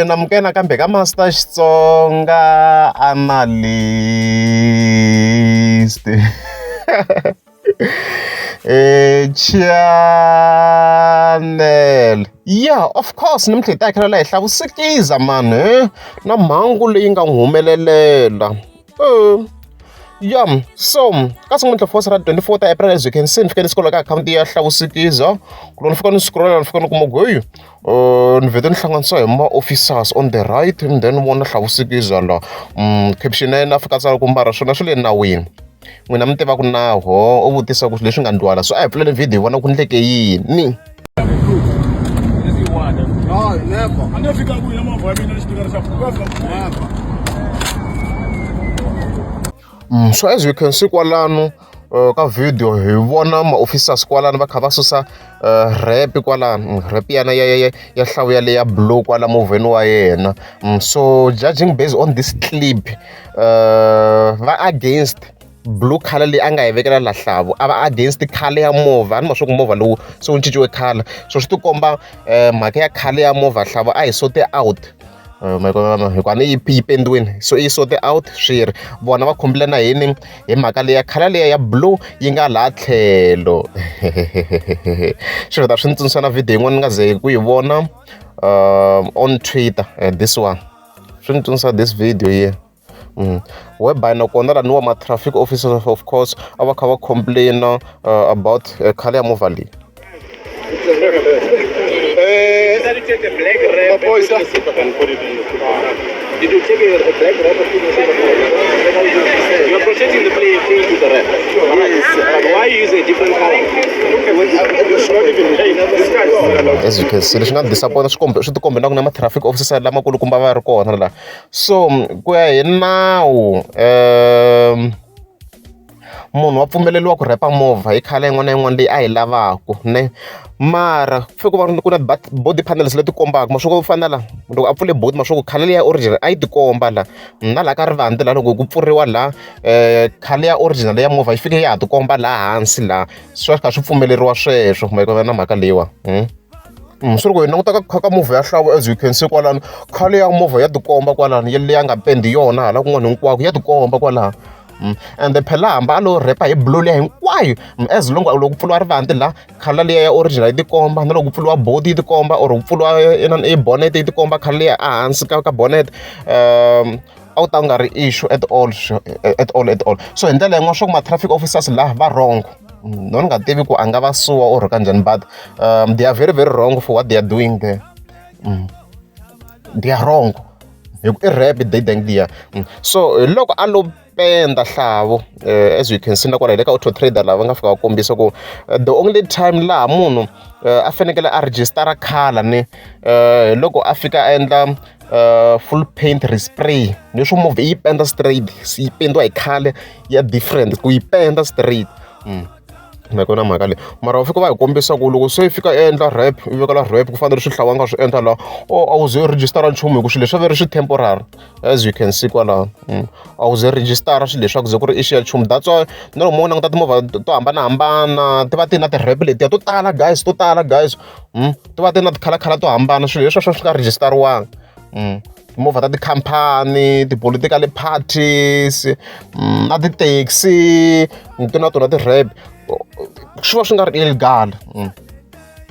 namukena kambe ka Master Xitsonga analyst. Channel. Yeah, of course, nimhlita yakhe la ihla vusikiza man, na mhangu leyi nga humelelela. Yeah, so ka sin'we force ra 24 ta April, as you can see, ni fika ni scroll ka account ya Hlawusikiza. Ku ni fika ni scroll, ni fika ni kuma goyi. Ni vete ni hlanganisa hi ma-officers on the right, and then vona Hlawusikiza la. Caption ya yena fika tsala ku mbara swona swi le nawini. N'wina mi tiva ku naho u vutisa ku leswi nga ndwala, so a hi pfuleli video hi vona ku ndleke yini. So as you can see kwalano ka video hi vona ma-officers kwalano va kha va susa rep kwalano, rep yana ya hlawu ya leya blue kwala moveni wa yena. So judging based on this clip, va against blue color leyi a nga yi vekela la hlavu, a va against color ya movha. A ni ma swa ku movha lowu se wu cinciwe color, so swi tikomba mhaka ya color ya movha hlavu a hi sote out. Hikuva yi pendiwini, so i sote out swiri vona va khombile na yini hi mhaka leya khala leya ya blue yi nga laha tlhelo. Swi ta swi ni tsundzuxa na video yin'wana ni nga ze ku yi vona on Twitter, this one swi ni tsundzuxa this video here, whereby nakona lani wa ma-traffic officers of course a va kha va complain about khala ya movha leyi. Did you check the black wrap? Did you check the black wrap? You're protecting the play to the wrap. But why are you using a different color? As you can see, leswi nga disappoint swi tikombe na ku na ma-traffic officers lamakulukumba va ri kona la. So ku ya hi nawu munhu wa pfumeleliwa ku repa movha hi khala yin'wana na yin'wana leyi a yi lavaka ne, mara ku va ku na body panels leti kombaka ma swa ku fana la loko a pfule body ma swa ku khala leyi ya original a yi tikomba la, na laha ka rivati la loko ku pfuriwa la khala ya original ya movha yi fike ya ha tikomba laha hansi la, swi kha swi pfumeleriwa sweswo ma yi na mhaka leyiwa. Swi ri ku hi languta ka movha ya hlawu, as you can see kwalano khala ya movha ya tikomba kwalano ya leyi nga pendi yona hala kun'wana hinkwako ya tikomba kwalaho. And phela hamba a lo repa hi blue leya hinkwayo, as long loko ku pfuriwa rivati la khala leya ya original yi tikomba, na loko ku pfuriwa body yi tikomba, or ku pfuriwa bonnet yi tikomba khala leya a hansi ka bonnet. A wu ta nga ri issue at all. So hi ndlela yin'wana swa ku ma-traffic officers la va wrong. No ni nga tivi ku a nga va suwa or kanjhani, but they are very very wrong for what they are doing there. They are wrong hi ku i rap daytime liya. So loko a lo penda hlavu, as you can see na kwala hi le ka auto trader lava nga fika va kombisa ku the only time laha munhu a fanekele a register color ni loko a fika a endla full paint respray, leswo movha yi penda straight, yi pendiwa hi color ya different ku yi penda straight. Na kona mhaka leyi, mara va fika va hi kombisa ku loko se yi fika endla rap yi vekela rap ku fanele swi hlawu a nga swi endla la, a wu ze register nchumu hi ku swilo leswi va ri swi temporary, as you can see kwalaho. A wu ze register swilo leswaku ze ku ri issue ya nchumu. That's why na loko mo languta timovha to hambanahambana ti va ti na ti-rap letiya to tala guys, ti va ti na tikhalakhala to hambana, swilo leswi swi nga registeriwanga. Timovha ta tikhampani, ti-political parties na ti-taxi ti na tona ti-rap swi va swi nga ri illegal.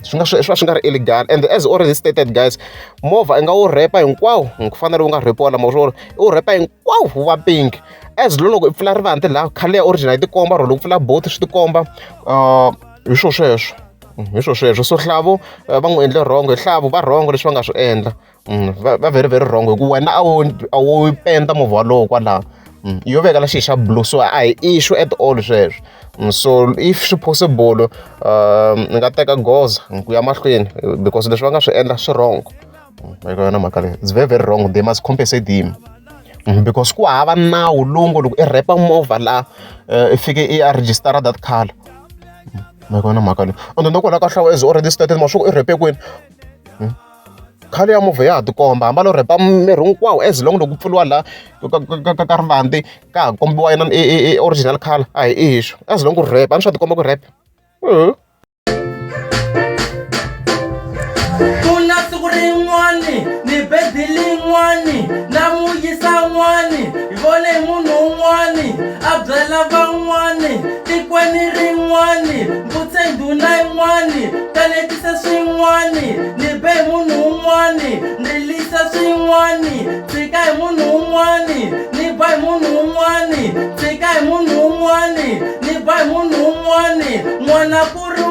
Swi va swi nga ri illegal, and as already stated guys, movha i nga wu repa hinkwawo ku fanele wu nga repiwa lama swo wu repa hinkwawo wu va pink, as loko i pfula rivati laha khala ya original yi tikomba, or loko pfula both swi tikomba. Hi swo sweswo, so hlavu va n'wi endle wrong, hi hlavu va wrong leswi va nga swi endla. Va very very wrong hi ku wena a wo penda movha walowo kwalaho, yo vekela xi xa blue, so a hi issue at all sweswo. So if swi possible ni nga teka goza ku ya mahlweni, because leswi va nga swi endla swi wrong. Na mhaka leyi, it's very very wrong, they must compensate him, because ku hava nawu lowu ngo loko i repa movha laha i fike i ya register that color. Na mhaka leyi, and na kwala ka hlawu as already stated ma swa ku i repe kwini, khala ya movha ya ha tikomba hamba lo repa miri hinkwawo, as long loko ku pfuriwa laha ka rivati ka ha kombiwa yena original color a hi issue, as long ku repa a ni swa tikomba ku repa. Ku na siku rin'wana n'wani na mu yisa n'wani hi vone hi munhu un'wani a byela van'wani tikweni rin'wani mputse ndhuna yin'wani kanetisa swin'wani ni be hi munhu un'wani ni lisa swin'wani tshika hi munhu un'wani ni ba hi munhu un'wani tshika hi munhu un'wani ni ba hi munhu un'wani n'wana ku ri